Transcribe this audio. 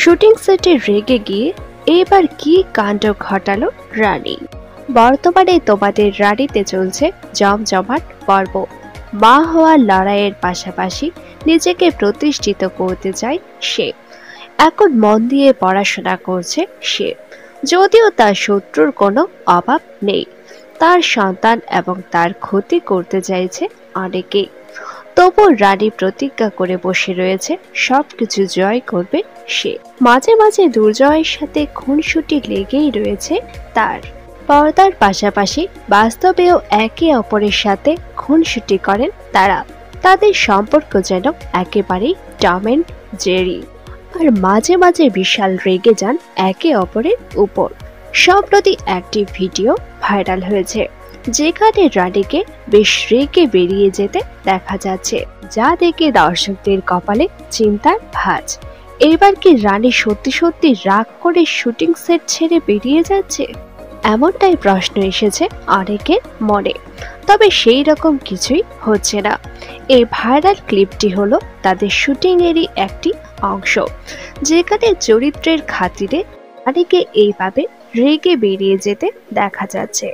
Shooting সেটে রেগে গিয়ে এবার কি কাণ্ড ঘটালো রানী। বর্তমানে তোমাদের রানীতে চলছে জমজমাট পর্ব। মা হওয়ার লড়াইয়ের পাশাপাশি নিজেকে প্রতিষ্ঠিত করতে চায় সে। এখন মন দিয়ে পড়াশোনা করছে সে, যদিও তার শত্রুর কোনো অভাব নেই। তার সন্তান এবং তার ক্ষতি করতে চাইছে অনেকেই। তবু রানী প্রতিজ্ঞা করে বসে রয়েছে সবকিছু জয় করবে সে। মাঝে মাঝে দুর্জয়ের সাথে খুনসুটি লেগেই রয়েছে তার। পর্দার পাশাপাশি বাস্তবেও একে অপরের সাথে খুনসুটি করেন তারা। তাদের সম্পর্ক যেন একেবারেই টম এন্ড জেরি। আর মাঝে মাঝে বিশাল রেগে যান একে অপরের উপর। সম্প্রতি একটি ভিডিও ভাইরাল হয়েছে যেখানে রানীকে বেশ রেগে বেরিয়ে যেতে দেখা যাচ্ছে, যা দেখে দর্শকদের কপালে চিন্তার ভাঁজ। এবার কি রানী সত্যি সত্যি রাগ করে শুটিং সেট ছেড়ে বেরিয়ে যাচ্ছে? এমনটাই প্রশ্ন এসেছে অনেকের মনে। তবে সেই রকম কিছুই হচ্ছে না। এই ভাইরাল ক্লিপটি হলো তাদের শুটিং এরই একটি অংশ, যেখানে চরিত্রের খাতিরে রানীকে এইভাবে রেগে বেরিয়ে যেতে দেখা যাচ্ছে।